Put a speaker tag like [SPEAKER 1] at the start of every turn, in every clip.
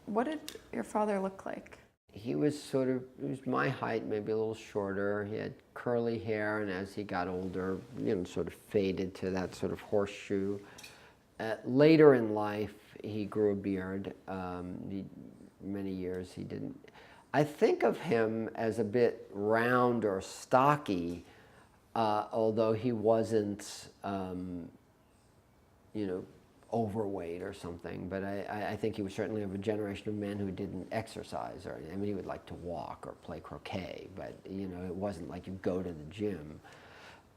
[SPEAKER 1] What did your father look like?
[SPEAKER 2] He was he was my height, maybe a little shorter. He had curly hair, and as he got older, sort of faded to that sort of horseshoe. Later in life, he grew a beard. Many years he didn't. I think of him as a bit round or stocky, although he wasn't, you know, overweight or something. But I think he was certainly of a generation of men who didn't exercise. I mean, he would like to walk or play croquet, but it wasn't like you go to the gym.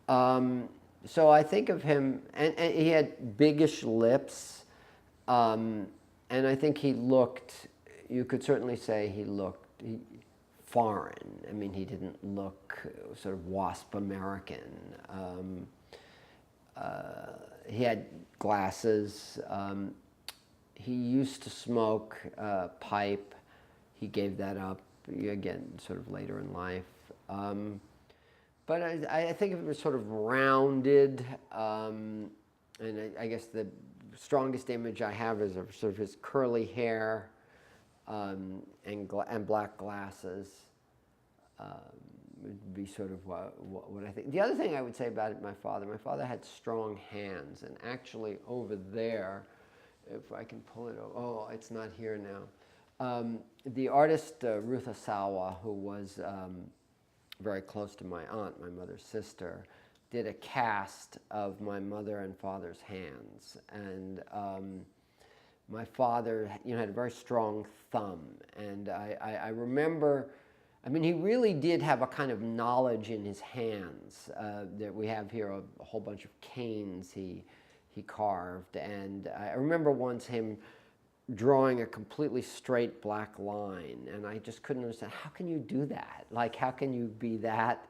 [SPEAKER 2] So I think of him, and he had biggish lips, and I think he looked. You could certainly say he looked foreign. I mean, he didn't look sort of WASP American. He had glasses. He used to smoke pipe. He gave that up again, sort of later in life. But I think it was sort of rounded, and I guess the strongest image I have is of sort of his curly hair and black glasses. Would be sort of what I think. The other thing I would say about my father had strong hands, and actually over there, if I can pull it over, oh, it's not here now. The artist Ruth Asawa, who was very close to my aunt, my mother's sister, did a cast of my mother and father's hands, and my father, had a very strong thumb, and I remember. I mean, he really did have a kind of knowledge in his hands. That we have here a whole bunch of canes he carved, and I remember once him drawing a completely straight black line, and I just couldn't understand, how can you do that? Like, how can you be that,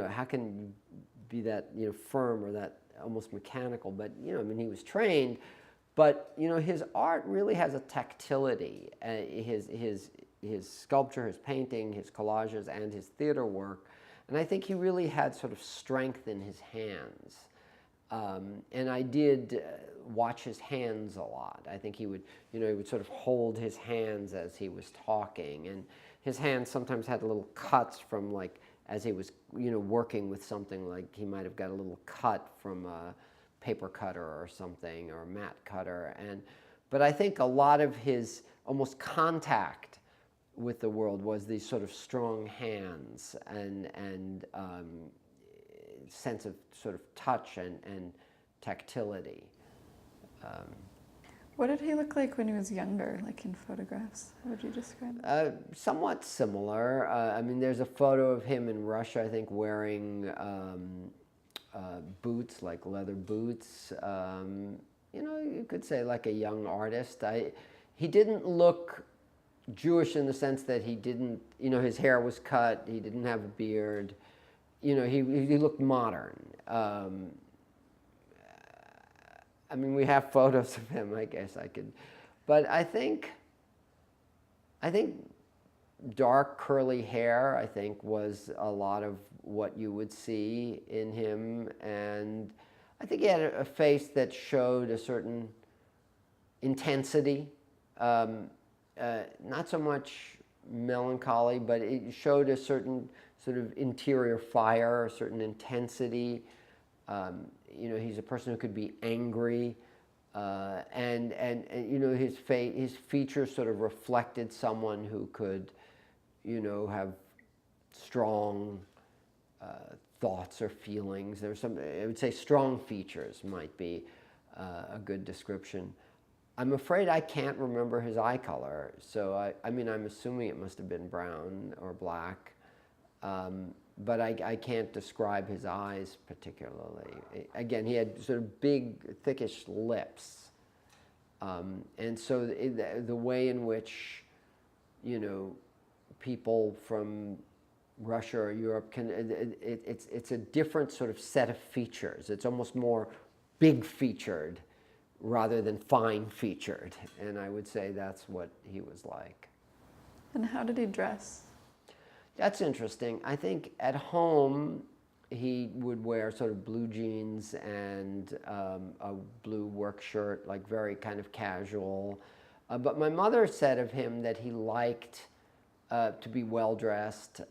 [SPEAKER 2] how can you be that, firm or that almost mechanical? But, I mean, he was trained, but, his art really has a tactility. His sculpture, his painting, his collages, and his theater work, and I think he really had sort of strength in his hands. And I did watch his hands a lot. I think he would sort of hold his hands as he was talking, and his hands sometimes had little cuts from, like, as he was working with something, like he might have got a little cut from a paper cutter or something, or a mat cutter. But I think a lot of his almost contact with the world was these sort of strong hands and sense of sort of touch and tactility.
[SPEAKER 1] What did he look like when he was younger, like in photographs? How would you describe it?
[SPEAKER 2] Somewhat similar. I mean, there's a photo of him in Russia, I think, wearing boots, like leather boots. You could say like a young artist. He didn't look Jewish in the sense that he didn't, his hair was cut, he didn't have a beard, he looked modern. I mean, we have photos of him, I guess I could, but I think dark curly hair, I think, was a lot of what you would see in him, and I think he had a face that showed a certain intensity. Not so much melancholy, but it showed a certain sort of interior fire, a certain intensity. He's a person who could be angry, and his features sort of reflected someone who could, have strong thoughts or feelings. There's some, I would say, strong features might be a good description. I'm afraid I can't remember his eye color, so I mean, I'm assuming it must have been brown or black, but I can't describe his eyes particularly. Again, he had sort of big, thickish lips, and so the way in which, people from Russia or Europe can, it's a different sort of set of features. It's almost more big-featured rather than fine-featured, and I would say that's what he was like.
[SPEAKER 1] And how did he dress?
[SPEAKER 2] That's interesting. I think at home he would wear sort of blue jeans and a blue work shirt, like very kind of casual. But my mother said of him that he liked to be well-dressed.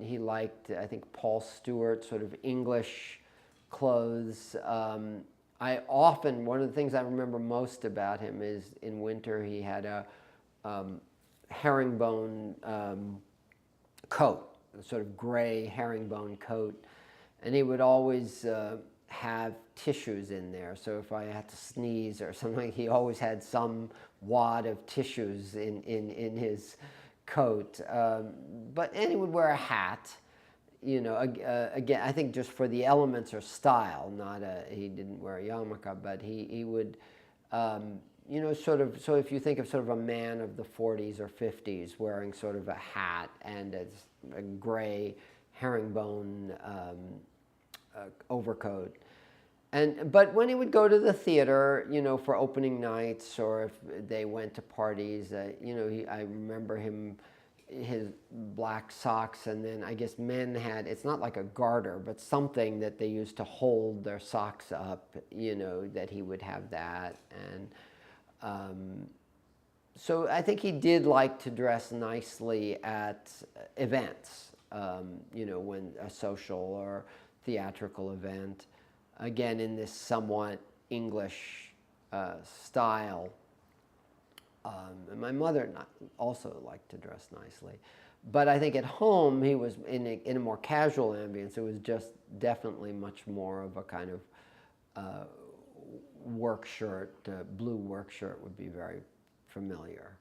[SPEAKER 2] He liked, I think, Paul Stewart, sort of English clothes. One of the things I remember most about him is in winter he had a herringbone coat, a sort of gray herringbone coat, and he would always have tissues in there. So if I had to sneeze or something, he always had some wad of tissues in his coat. And he would wear a hat. You know, again, I think just for the elements or style, he didn't wear a yarmulke, but he would, you know, sort of, so if you think of sort of a man of the 40s or 50s wearing sort of a hat and a gray herringbone overcoat. But when he would go to the theater, you know, for opening nights, or if they went to parties, you know, I remember his black socks, and then I guess men had, it's not like a garter, but something that they used to hold their socks up, you know, that he would have that. And so I think he did like to dress nicely at events, you know, when a social or theatrical event, again in this somewhat English style. And my mother also liked to dress nicely. But I think at home he was in a more casual ambience. It was just definitely much more of a kind of work shirt. Blue work shirt would be very familiar.